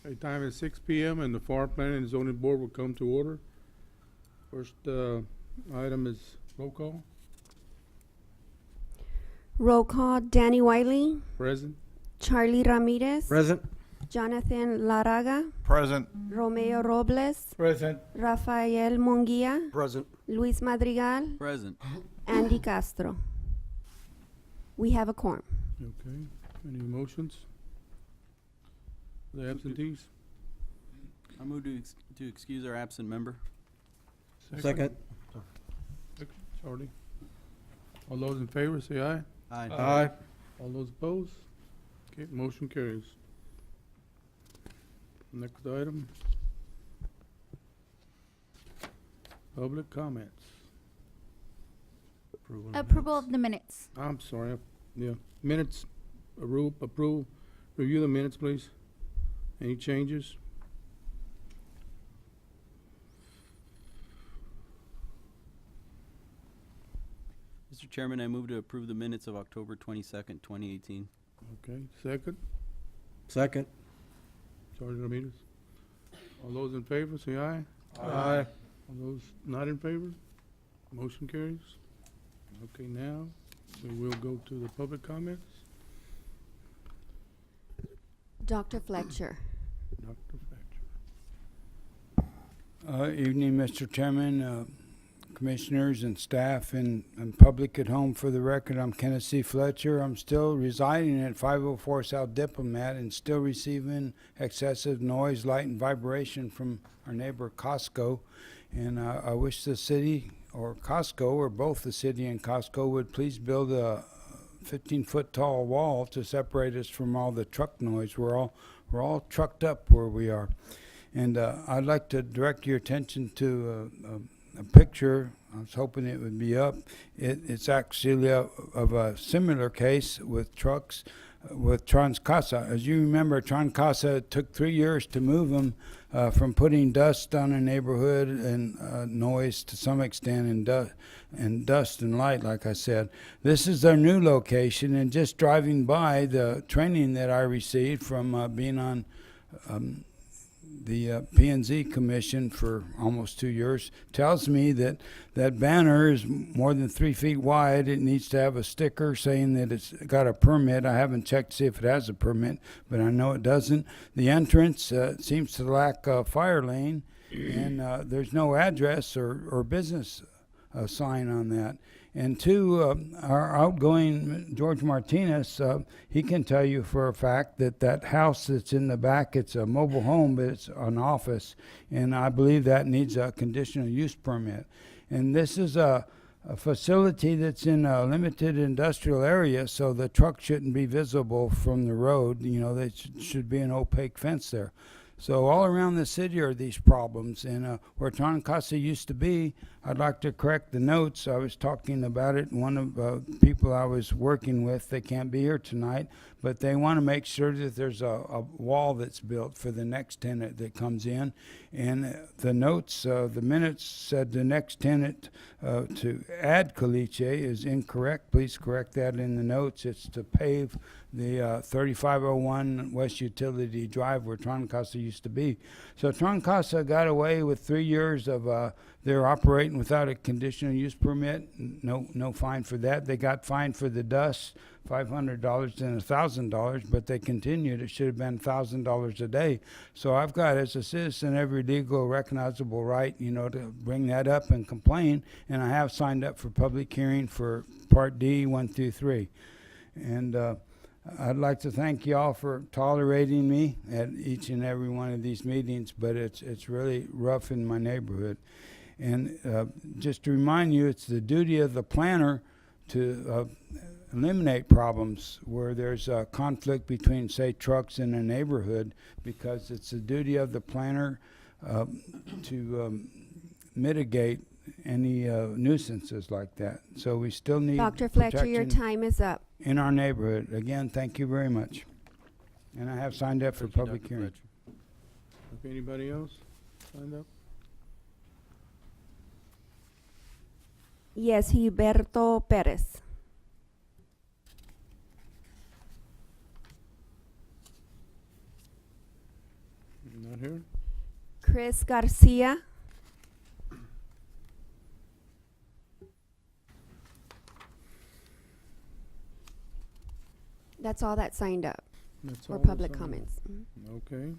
The time is 6 p.m. and the Pharr Planning and Zoning Board will come to order. First item is roll call. Roll call, Danny Wiley, Present. Charlie Ramirez, Present. Jonathan Laraga, Present. Romeo Robles, Present. Rafael Munguia, Present. Luis Madrigal, Present. Andy Castro. We have a quorum. Okay. Any motions? The absentees? I move to excuse our absent member. Second. Charlie. All those in favor, say aye. Aye. Aye. All those opposed? Okay, motion carries. Next item. Public comments. Approval of the minutes. I'm sorry, yeah, minutes, approve, review the minutes, please. Any changes? Mr. Chairman, I move to approve the minutes of October 22nd, 2018. Okay, second, Second. Charlie Ramirez. All those in favor, say aye. Aye. All those not in favor? Motion carries. Okay, now, we will go to the public comments. Dr. Fletcher. Dr. Fletcher. Evening, Mr. Chairman, commissioners and staff and public at home. For the record, I'm Kenneth E Fletcher. I'm still residing at 504 South Diplomat and still receiving excessive noise, light, and vibration from our neighbor Costco. And I wish the city or Costco, or both the city and Costco, would please build a 15-foot tall wall to separate us from all the truck noise. We're all trucked up where we are. And I'd like to direct your attention to a picture. I was hoping it would be up. It's actually of a similar case with trucks with Transcasa. As you remember, Transcasa, it took 3 years to move them from putting dust on a neighborhood and noise to some extent and dust and light, like I said. This is their new location, and just driving by, the training that I received from being on the P&Z Commission for almost 2 years tells me that that banner is more than 3 feet wide. It needs to have a sticker saying that it's got a permit. I haven't checked to see if it has a permit, but I know it doesn't. The entrance seems to lack a fire lane, and there's no address or business sign on that. And two, our outgoing George Martinez, he can tell you for a fact that that house that's in the back, it's a mobile home, but it's an office. And I believe that needs a conditional use permit. And this is a facility that's in a limited industrial area, so the truck shouldn't be visible from the road. You know, there should be an opaque fence there. So all around the city are these problems, and where Transcasa used to be, I'd like to correct the notes. I was talking about it. One of the people I was working with, they can't be here tonight, but they want to make sure that there's a wall that's built for the next tenant that comes in. And the notes, the minutes said the next tenant to add caliche is incorrect. Please correct that in the notes. It's to pave the 3501 West Utility Drive where Transcasa used to be. So Transcasa got away with 3 years of they're operating without a conditional use permit. No fine for that. They got fined for the dust, $500 and $1,000, but they continued. It should have been $1,000 a day. So I've got, as a citizen, every legal recognizable right, you know, to bring that up and complain. And I have signed up for public hearing for Part D 1 through 3. And I'd like to thank y'all for tolerating me at each and every one of these meetings, but it's really rough in my neighborhood. And just to remind you, it's the duty of the planner to eliminate problems where there's a conflict between, say, trucks in a neighborhood, because it's the duty of the planner to mitigate any nuisances like that. So we still need Dr. Fletcher, your protection time is up. in our neighborhood. Again, thank you very much. And I have signed up for Thank you, public Dr. hearing. Fletcher. Okay, anybody else signed up? Yes, Gilberto Perez. Not here. Chris Garcia. That's all that signed up That's for all that's public on. comments. Mhm. Okay.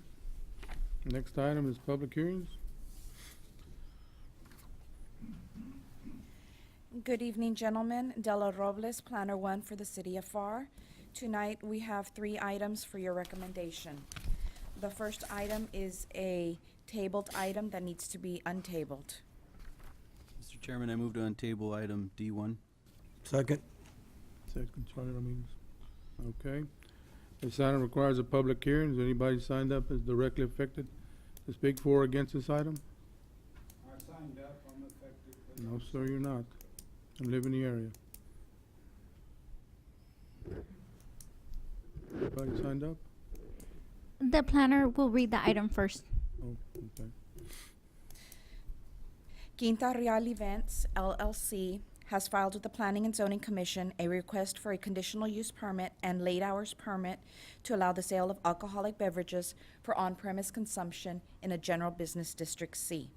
Next item is public hearings. Good evening, gentlemen. Della Robles, Planner 1 for the City of Pharr. Tonight, we have 3 items for your recommendation. The first item is a tabled item that needs to be untabled. Mr. Chairman, I move to untable item D1. Second. Second, Charlie Ramirez. Okay. This item requires a public hearing. Is anybody signed up as directly affected to speak for or against this item? I signed up, I'm affected. No, sir, you're not. I live in the area. Anybody signed up? The planner will read the item first. Oh, okay. Quinta Real Events LLC has filed with the Planning and Zoning Commission a request for a conditional use permit and late hours permit to allow the sale of alcoholic beverages for on-premise consumption in a general business district C.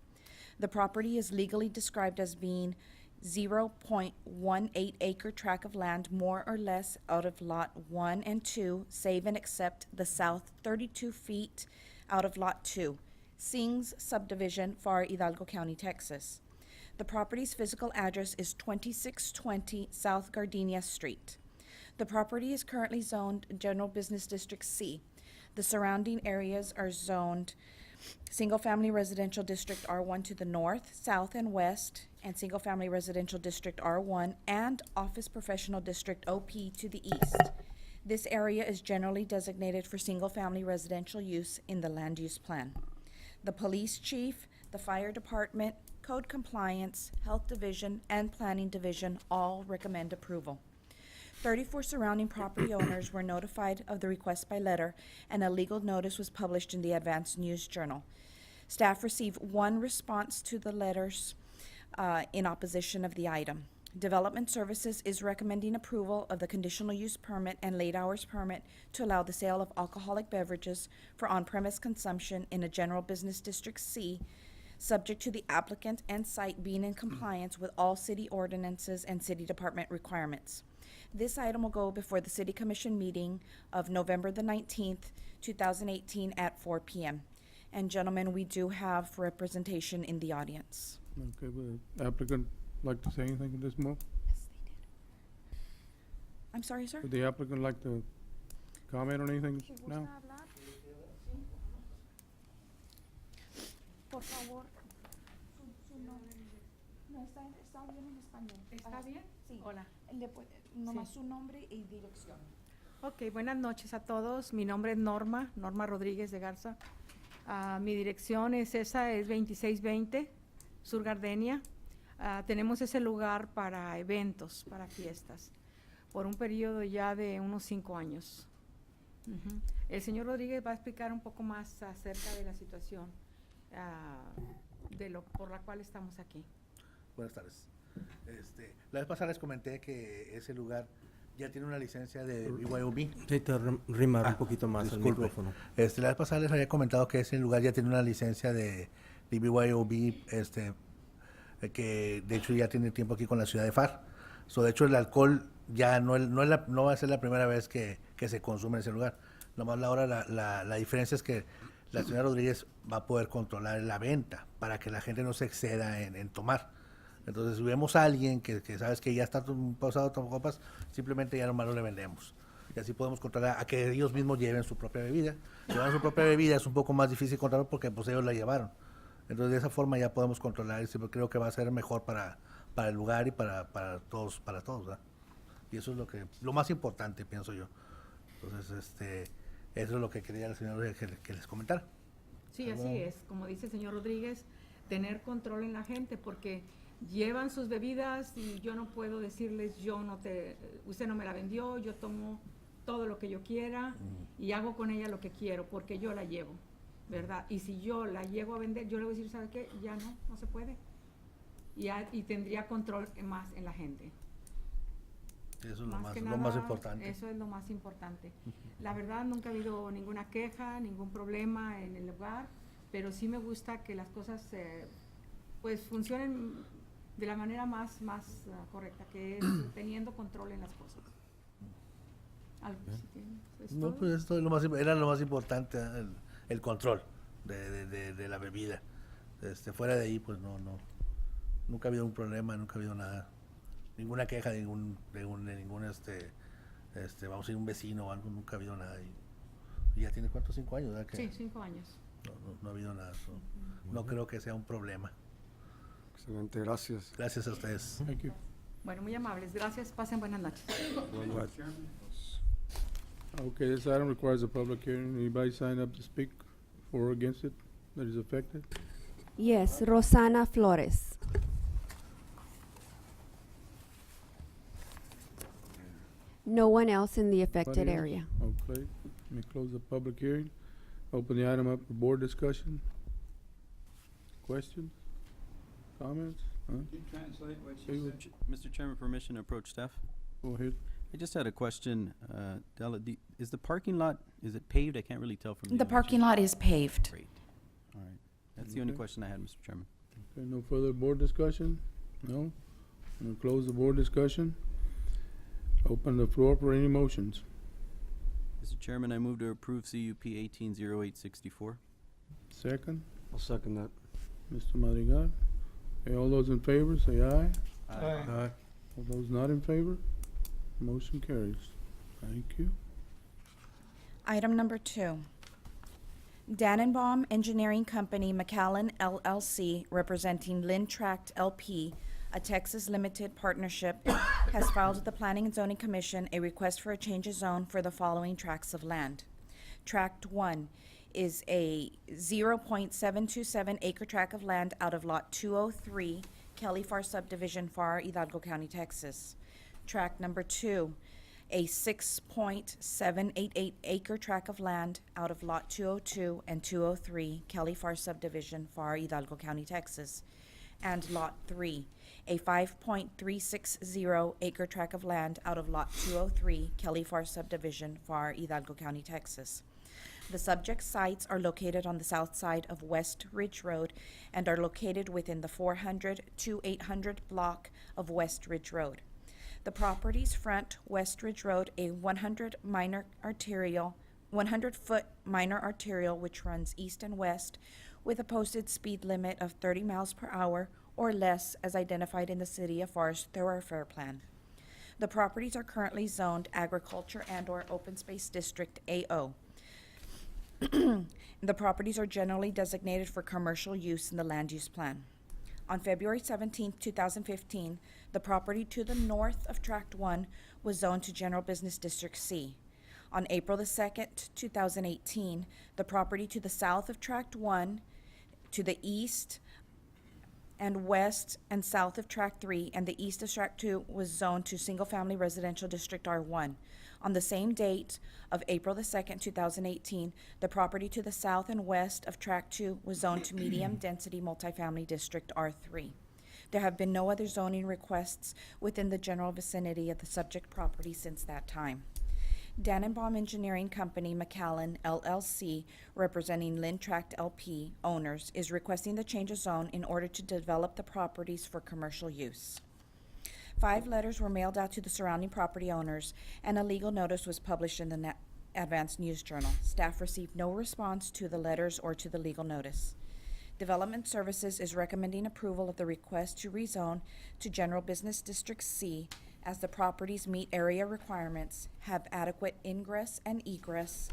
The property is legally described as being 0.18 acre tract of land more or less out of lot 1 and 2, save and except the south 32 feet out of lot 2, Sings subdivision, Pharr, Hidalgo County, Texas. The property's physical address is 2620 South Gardenia Street. The property is currently zoned General Business District C. The surrounding areas are zoned Single-Family Residential District R1 to the north, south, and west, and Single-Family Residential District R1 and Office Professional District OP to the east. This area is generally designated for single-family residential use in the land use plan. The police chief, the fire department, code compliance, health division, and planning division all recommend approval. 34 surrounding property owners were notified of the request by letter, and a legal notice was published in the Advance News Journal. Staff received 1 response to the letters in opposition of the item. Development Services is recommending approval of the conditional use permit and late hours permit to allow the sale of alcoholic beverages for on-premise consumption in a general business district C, subject to the applicant and site being in compliance with all city ordinances and city department requirements. This item will go before the City Commission meeting of November the 19th, 2018 at 4 p.m. And gentlemen, we do have representation in the audience. Okay, would the applicant like to say anything at this moment? I'm sorry, sir? Would the applicant like to comment on anything now? Por favor, su nombre. No, está bien en español. ¿Está bien? Sí. Hola. Nomás Sí. su nombre y dirección. Ok, buenas noches a todos. Mi nombre es Norma Rodríguez de Garza. Mi dirección es 2620 Sur Gardenia. Tenemos ese lugar para eventos, para fiestas, por un periodo ya de unos 5 años. Ujú. El señor Rodríguez va a explicar un poco más acerca de la situación por la cual estamos aquí. Buenas tardes. La vez pasada les comenté que ese lugar ya tiene una licencia de BYOB. Sí, te rimar un poquito más el disculpe. micrófono. La vez pasada les había comentado que ese lugar ya tiene una licencia de BYOB, que de hecho ya tiene tiempo aquí con la ciudad de Pharr. De hecho, el alcohol ya no va a ser la primera vez que se consume en ese lugar. Nomás la diferencia es que la señora Rodríguez va a poder controlar la venta para que la gente no se exceda en tomar. Entonces, si vemos a alguien que sabes que ya está pasado tomando copas, simplemente ya nomás no le vendemos. Y así podemos controlar a que ellos mismos lleven su propia bebida. Si llevan su propia bebida es un poco más difícil controlar porque pues ellos la llevaron. Entonces, de esa forma ya podemos controlar y siempre creo que va a ser mejor para el lugar y para todos, ¿verdad? Y eso es lo más importante, pienso yo. Entonces, eso es lo que quería el señor que les comentara. Sí, así es. Como dice el señor Rodríguez, tener control en la gente, porque llevan sus bebidas y yo no puedo decirles, usted no me la vendió, yo tomo todo lo que yo quiera y hago con ella lo que quiero, porque yo la llevo, ¿verdad? Y si yo la llego a vender, yo le voy a decir, ¿sabe qué? Ya no se puede. Y tendría control más en la gente. Eso es lo Más más, que lo más nada, importante. eso es lo más importante. La verdad, nunca ha habido ninguna queja, ningún problema en el lugar, pero sí me gusta que las cosas pues funcionen de la manera más correcta, que es teniendo control en las cosas. Algo, si tienen, ¿es No, todo? pues esto es lo más, era lo más importante, el control de la bebida. Fuera de ahí, pues nunca ha habido un problema, nunca ha habido nada, ninguna queja de ningún vamos a decir un vecino o algo, nunca ha habido nada. Y ya tiene ¿cuántos? 5 años, ¿verdad? Sí, 5 años. No ha habido nada. No creo que sea un problema. Excelente, gracias. Gracias a ustedes. Thank you. Bueno, muy amables. Gracias. Pasen buenas noches. Okay, this item requires a public hearing. Anybody sign up to speak for or against it that is affected? Yes, Rosana Flores. No one else in the affected Anybody else? area. Okay, let me close the public hearing. Open the item up for board discussion. Questions? Comments? Huh? Say what- Mr. Chairman, permission to approach staff? Go ahead. I just had a question. Della, is the parking lot, is it paved? I can't really tell from the The images. parking lot is paved. Great. All right. That's the only Okay. question I had, Mr. Chairman. Okay, no further board discussion? No? I'm gonna close the board discussion. Open the floor for any motions. Mr. Chairman, I move to approve CUP 180864. Second, I'll second that. Mr. Madrigal. Okay, all those in favor, say aye. Aye. All those not in favor, motion carries. Thank you. Item number 2. Dannenbaum Engineering Company, McAllen LLC, representing Lynn Tract LP, a Texas limited partnership, has filed with the Planning and Zoning Commission a request for a change of zone for the following tracts of land. Tract 1 is a 0.727 acre tract of land out of Lot 203, Kelly Pharr subdivision, Pharr, Hidalgo County, Texas. Tract number 2, a 6.788 acre tract of land out of Lot 202 and 203, Kelly Pharr subdivision, Pharr, Hidalgo County, Texas. And Lot 3, a 5.360 acre tract of land out of Lot 203, Kelly Pharr subdivision, Pharr, Hidalgo County, Texas. The subject sites are located on the south side of West Ridge Road and are located within the 400 to 800 block of West Ridge Road. The properties front West Ridge Road, a 100-foot minor arterial which runs east and west with a posted speed limit of 30 miles per hour or less as identified in the City of Pharr's thoroughfare plan. The properties are currently zoned agriculture and/or open space district AO. The properties are generally designated for commercial use in the land use plan. On February 17, 2015, the property to the north of Tract 1 was zoned to General Business District C. On April the 2nd, 2018, the property to the south of Tract 1, to the east and west and south of Tract 3, and the east of Tract 2 was zoned to Single Family Residential District R1. On the same date of April the 2nd, 2018, the property to the south and west of Tract 2 was zoned to Medium Density Multifamily District R3. There have been no other zoning requests within the general vicinity of the subject property since that time. Dannenbaum Engineering Company, McAllen LLC, representing Lynn Tract LP owners, is requesting the change of zone in order to develop the properties for commercial use. 5 letters were mailed out to the surrounding property owners, and a legal notice was published in the Advance News Journal. Staff received no response to the letters or to the legal notice. Development Services is recommending approval of the request to rezone to General Business District C as the properties meet area requirements, have adequate ingress and egress.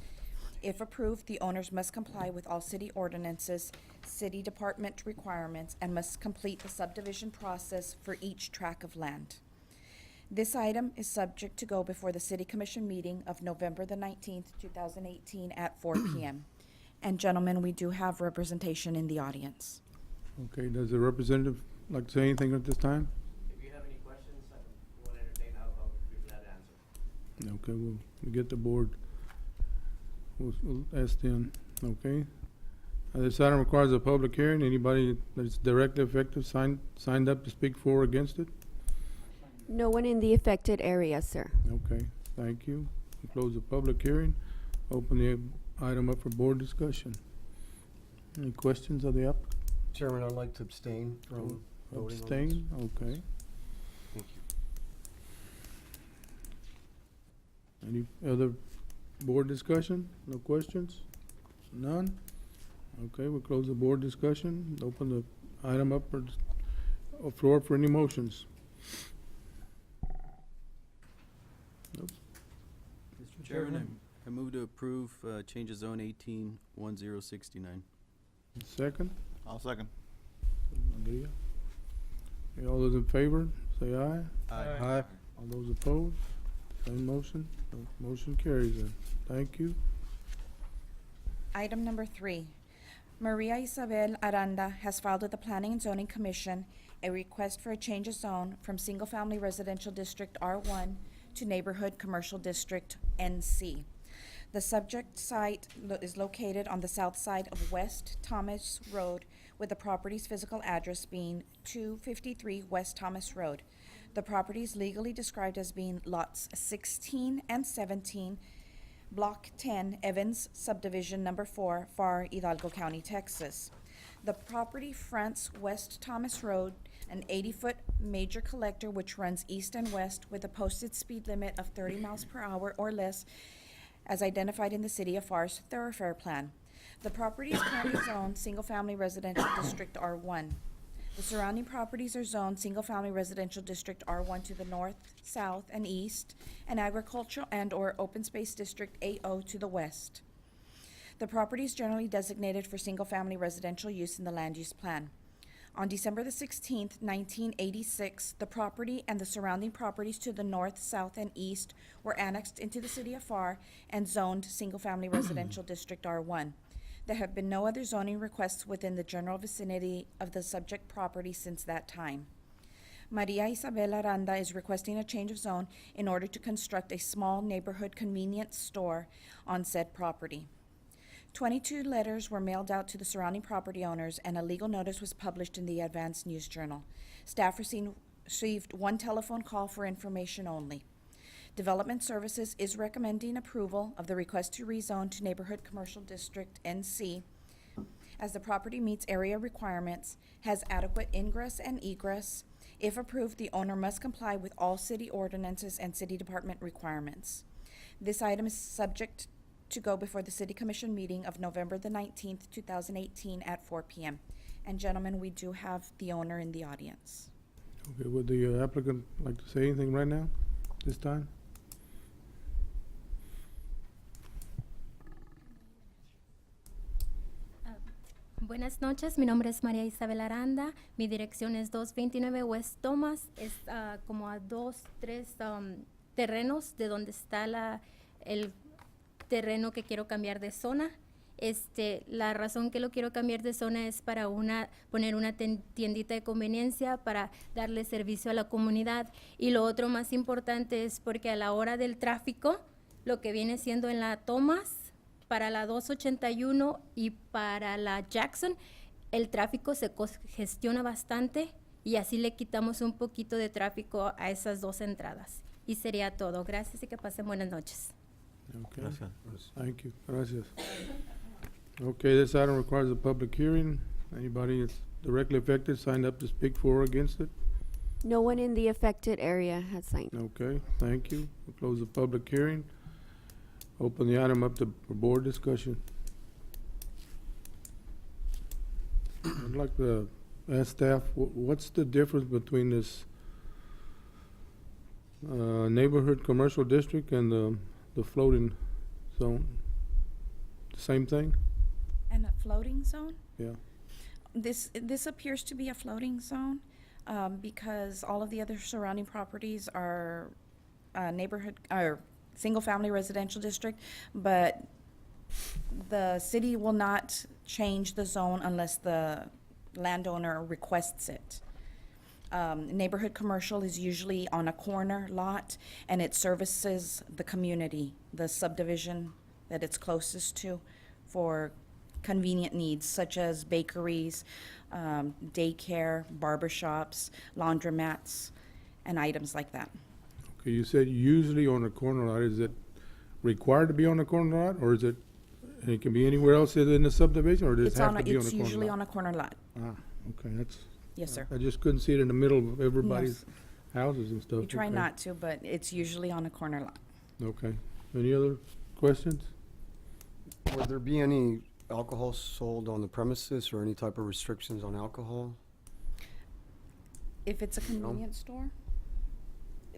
If approved, the owners must comply with all city ordinances, city department requirements, and must complete the subdivision process for each tract of land. This item is subject to go before the City Commission meeting of November the 19th, 2018 at 4 p.m. And gentlemen, we do have representation in the audience. Okay, does the representative like to say anything at this time? If you have any questions, we'll entertain, I'll be glad to answer. Okay, we'll get the board. We'll ask them, okay? This item requires a public hearing. Anybody that's directly affected signed up to speak for or against it? No one in the affected area, sir. Okay, thank you. We close the public hearing. Open the item up for board discussion. Any questions of the applicant? Chairman, I'd like to abstain from voting on this. Abstain? Okay. Thank you. Any other board discussion? No questions? None? Okay, we'll close the board discussion. Open the item up for floor for any motions. Mr. Chairman, I move to approve change of zone 181069. Second? I'll second. Andrea? Okay, all those in favor, say aye. Aye. All those opposed, same motion. Motion carries then. Thank you. Item number 3, Maria Isabel Aranda has filed with the Planning and Zoning Commission a request for a change of zone from Single Family Residential District R1 to Neighborhood Commercial District NC. The subject site is located on the south side of West Thomas Road, with the property's physical address being 253 West Thomas Road. The property is legally described as being lots 16 and 17, Block 10, Evans Subdivision Number 4, Pharr, Hidalgo County, Texas. The property fronts West Thomas Road, an 80-foot major collector which runs east and west with a posted speed limit of 30 miles per hour or less, as identified in the City of Pharr's thoroughfare plan. The property is currently zoned Single-Family Residential District R1. The surrounding properties are zoned Single-Family Residential District R1 to the north, south, and east, and Agricultural and/or Open Space District AO to the west. The property is generally designated for single-family residential use in the land use plan. On December the 16th, 1986, the property and the surrounding properties to the north, south, and east were annexed into the City of Pharr and zoned Single-Family Residential District R1. There have been no other zoning requests within the general vicinity of the subject property since that time. Maria Isabel Aranda is requesting a change of zone in order to construct a small neighborhood convenience store on said property. 22 letters were mailed out to the surrounding property owners, and a legal notice was published in the Advance News Journal. Staff received one telephone call for information only. Development Services is recommending approval of the request to rezone to Neighborhood Commercial District NC, as the property meets area requirements, has adequate ingress and egress. If approved, the owner must comply with all city ordinances and city department requirements. This item is subject to go before the City Commission meeting of November the 19th, 2018 at 4 p.m. And gentlemen, we do have the owner in the audience. Okay, would the applicant like to say anything right now, this time? Buenas noches, mi nombre es María Isabel Aranda, mi dirección es 229 West Thomas, es como a 3 terrenos de donde está el terreno que quiero cambiar de zona. La razón que lo quiero cambiar de zona es para poner una tiendita de conveniencia para darle servicio a la comunidad, y lo otro más importante es porque a la hora del tráfico, lo que viene siendo en la Thomas, para la 281 y para la Jackson, el tráfico se congestiona bastante y así le quitamos un poquito de tráfico a esas dos entradas. Y sería todo. Gracias y que pasen buenas noches. Okay. Gracias. Thank you. Gracias. Okay, this item requires a public hearing. Anybody that's directly affected signed up to speak for or against it? No one in the affected area has signed. Okay, thank you. We'll close the public hearing. Open the item up for board discussion. I'd like to ask staff, what's the difference between this neighborhood commercial district and the floating zone? The same thing? And a floating zone? Yeah. This appears to be a floating zone because all of the other surrounding properties are single-family residential district, but the city will not change the zone unless the landowner requests it. Neighborhood commercial is usually on a corner lot, and it services the community, the subdivision that it's closest to, for convenient needs such as bakeries, daycare, barbershops, laundromats, and items like that. Okay, you said usually on a corner lot. Is it required to be on a corner lot, or is it, it can be anywhere else in the subdivision, or does It's it have to be on a it's corner lot? usually on a corner lot. Ah, okay, that's, Yes, sir. I just couldn't see it in the middle of everybody's houses and stuff. We try Okay. not to, but it's usually on a corner lot. Okay. Any other questions? Would there be any alcohol sold on the premises or any type of restrictions on alcohol? If it's a convenience store,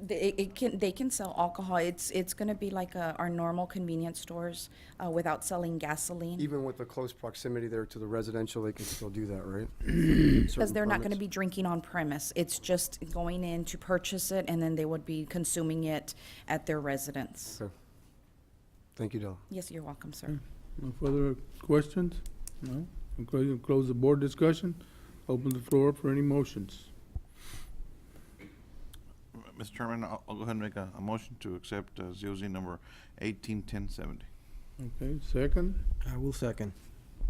they can sell alcohol. It's gonna be like our normal convenience stores, without selling gasoline. Even with the close proximity there to the residential, they can still do that, right? Because they're not gonna be drinking on premise. It's just going in to purchase it, and then they would be consuming it at their residence. Okay. Thank you, Del. Yes, you're welcome, sir. No further questions? No? Okay, close the board discussion. Open the floor up for any motions. Mr. Chairman, I'll go ahead and make a motion to accept ZOZ number 181070. Okay, second. I will second.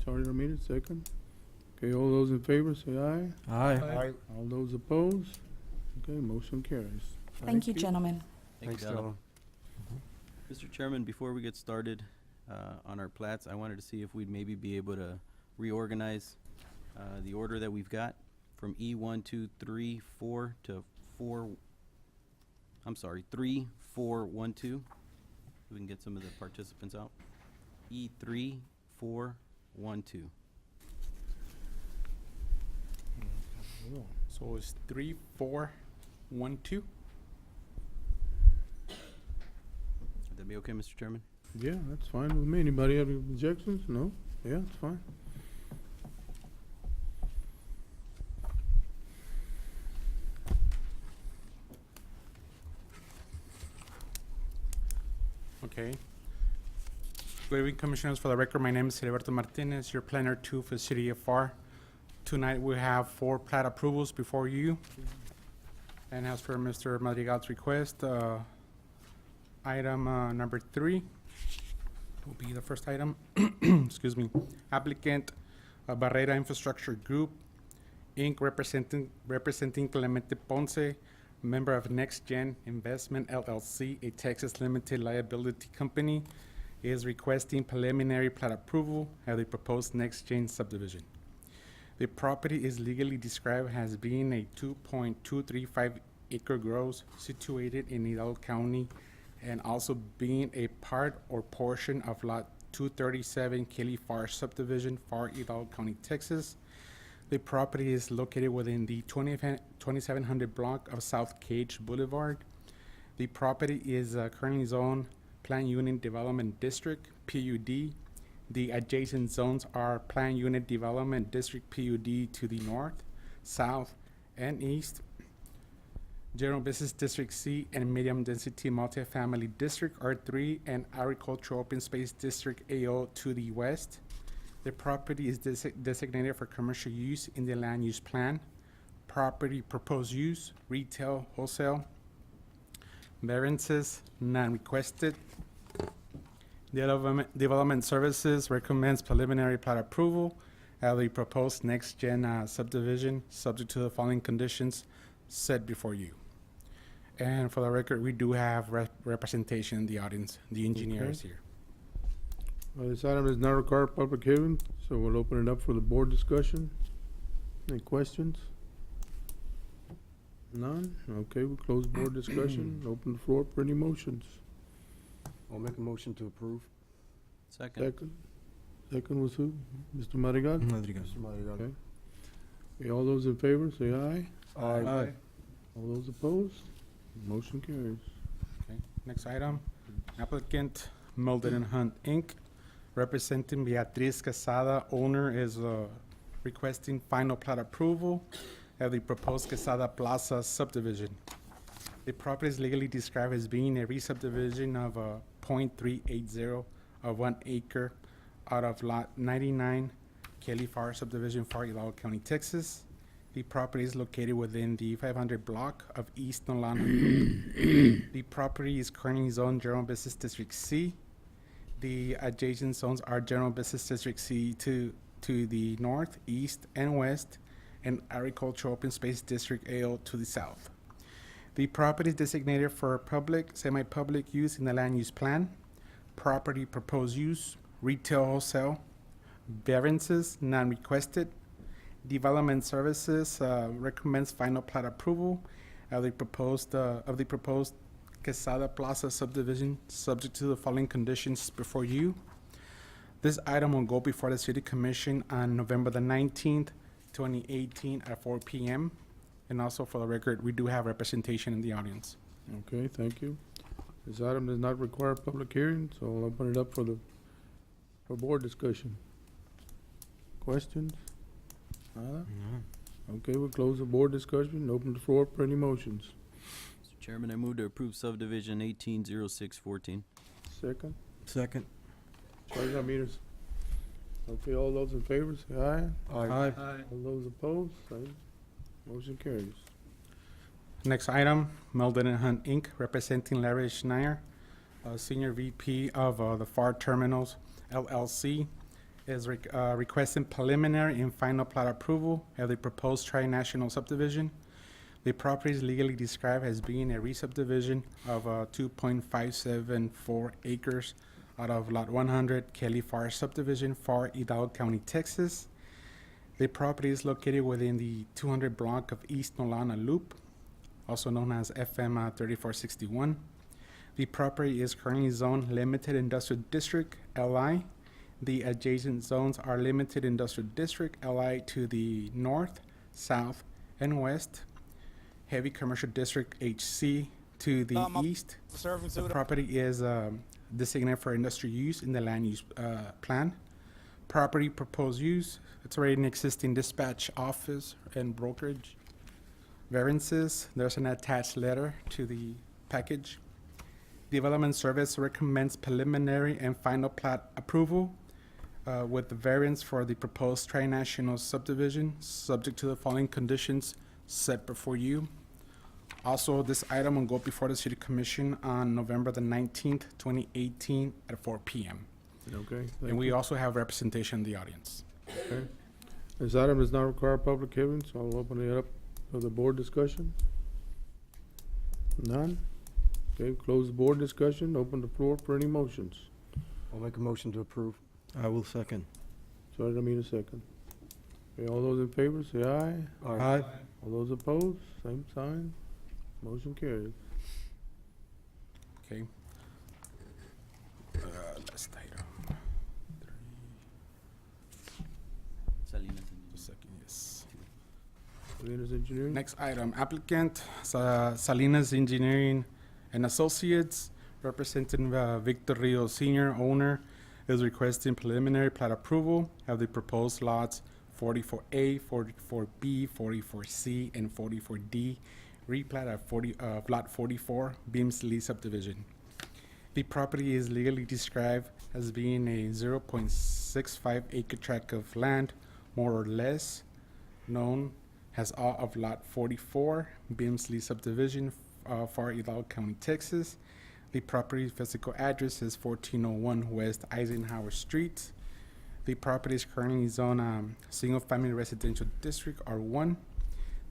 Charlie Ramirez, second. Okay, all those in favor, say aye. Aye. All those opposed? Okay, motion carries. Thank you, gentlemen. Thank Thanks, you, Della. Del. Mr. Chairman, before we get started on our plats, I wanted to see if we'd maybe be able to reorganize the order that we've got from E 1, 2, 3, 4 to 4. I'm sorry, 3, 4, 1, 2. We can get some of the participants out. E 3, 4, 1, 2. So it's 3, 4, 1, 2. Would that be okay, Mr. Chairman? Yeah, that's fine with me. Anybody have any objections? No? Yeah, it's fine. Okay. Good evening, Commissioners. For the record, my name is Heriberto Martinez, your planner 2 for the City of Pharr. Tonight we have 4 plat approvals before you. And as per Mr. Madrigal's request, item number 3 will be the first item. Excuse me. Applicant Barrera Infrastructure Group, Inc., representing Clemente Ponce, member of Next Gen Investment LLC, a Texas limited liability company, is requesting preliminary plat approval of the proposed Next Gen subdivision. The property is legally described as being a 2.235 acre gross situated in Hidalgo County and also being a part or portion of Lot 237 Kelly Pharr subdivision, Pharr, Hidalgo County, Texas. The property is located within the 2700 block of South Cage Boulevard. The property is currently zoned Plan Unit Development District, PUD. The adjacent zones are Plan Unit Development District, PUD, to the north, south, and east. General Business District C and Medium Density Multifamily District R3 and Agricultural Open Space District AO to the west. The property is designated for commercial use in the land use plan. Property proposed use, retail, wholesale. Variances, none requested. Development Services recommends preliminary plat approval of the proposed Next Gen subdivision, subject to the following conditions set before you. And for the record, we do have representation in the audience. The engineer is here. This item is not required public hearing, so we'll open it up for the board discussion. Any questions? None? Okay, we'll close board discussion. Open the floor for any motions. I'll make a motion to approve. Second. Second was who? Mr. Madrigal? Mr. Madrigal. Okay. Okay, all those in favor, say aye. Aye. All those opposed? Motion carries. Okay, next item, applicant Melden and Hunt, Inc., representing Beatriz Quesada, owner, is requesting final plat approval of the proposed Quesada Plaza subdivision. The property is legally described as being a re-subdivision of a .380 of 1 acre out of Lot 99, Kelly Pharr subdivision, Pharr, Hidalgo County, Texas. The property is located within the 500 block of East Nolana Road. The property is currently zoned General Business District C. The adjacent zones are General Business District C to the north, east, and west, and Agricultural Open Space District AO to the south. The property is designated for public, semi-public use in the land use plan. Property proposed use, retail wholesale. Variances, none requested. Development Services recommends final plat approval of the proposed Quesada Plaza subdivision, subject to the following conditions before you. This item will go before the City Commission on November the 19th, 2018 at 4 p.m. And also for the record, we do have representation in the audience. Okay, thank you. This item does not require public hearing, so I'll open it up for board discussion. Questions? Nada? Okay, we'll close the board discussion, open the floor for any motions. Mr. Chairman, I move to approve subdivision 180614. Second, Second. Charlie Ramirez. Okay, all those in favor, say aye. Aye. All those opposed, same. Motion carries. Next item, Meldon and Hunt Inc., representing Larry Schneier, Senior VP of the Pharr Terminals LLC, is requesting preliminary and final plat approval of the proposed tri-national subdivision. The property is legally described as being a re-subdivision of 2.574 acres out of Lot 100, Kelly Pharr subdivision, Pharr, Hidalgo County, Texas. The property is located within the 200 block of East Nolana Loop, also known as FM 3461. The property is currently zoned Limited Industrial District, LI. The adjacent zones are Limited Industrial District, LI to the north, south, and west. Heavy Commercial District, HC, to the east. The property is designated for industrial use in the land use plan. Property proposed use, it's already an existing dispatch office and brokerage. Variances, there's an attached letter to the package. Development Service recommends preliminary and final plat approval with the variance for the proposed tri-national subdivision, subject to the following conditions set before you. Also, this item will go before the City Commission on November the 19th, 2018 at 4 p.m. Okay, And we also have representation in the audience. Okay. This item does not require public hearing, so I'll open it up for the board discussion. None? Okay, close the board discussion, open the floor for any motions. I'll make a motion to approve. I will second. Sorry, I mean a second. Okay, all those in favor, say aye. Aye. All those opposed, same sign. Motion carries. Okay. Last item. Salinas. The second, yes. Salinas Engineering? Next item, applicant Salinas Engineering and Associates, representing Victor Rio Senior, owner, is requesting preliminary plat approval of the proposed lots 44A, 44B, 44C, and 44D, replat of lot 44, Beams Lee subdivision. The property is legally described as being a 0.65 acre tract of land, more or less, known as all of lot 44, Beams Lee subdivision, Pharr, Hidalgo County, Texas. The property's physical address is 1401 West Eisenhower Street. The property is currently zoned single-family residential district R1.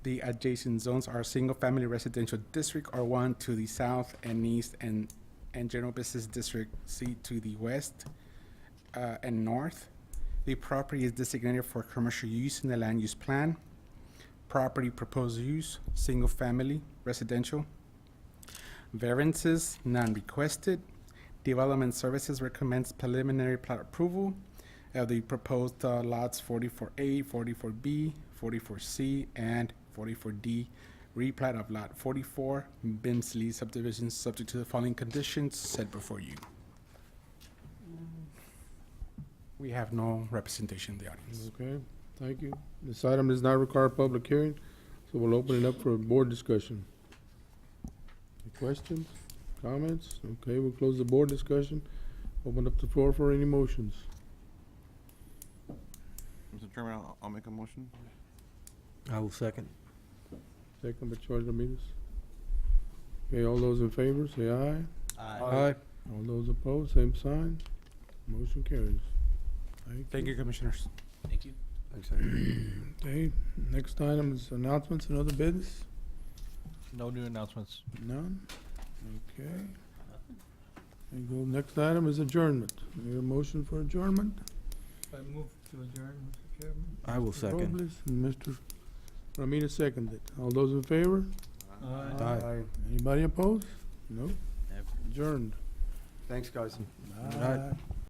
The adjacent zones are single-family residential district R1 to the south and east, and general business district C to the west and north. The property is designated for commercial use in the land use plan. Property proposed use, single-family residential. Variances, none requested. Development Services recommends preliminary plat approval of the proposed lots 44A, 44B, 44C, and 44D, replat of lot 44, Bimsley subdivision, subject to the following conditions set before you. We have no representation in the audience. Okay, thank you. This item does not require public hearing, so we'll open it up for board discussion. Any questions, comments? Okay, we'll close the board discussion. Open up the floor for any motions. Mr. Chairman, I'll make a motion. I will second. Second by Charles Ramirez. Okay, all those in favor, say aye. Aye. All those opposed, same sign. Motion carries. Thank you, Commissioners. Thank you. Thanks, Ed. Okay, next item is announcements and other business. No new announcements. None? Okay. And go, next item is adjournment. Need a motion for adjournment? I move to adjourn, Mr. Chairman. I will second. Robles and Mr. Ramirez seconded. All those in favor? Aye. Anybody opposed? No? Never. Adjourned. Thanks, guys. Bye.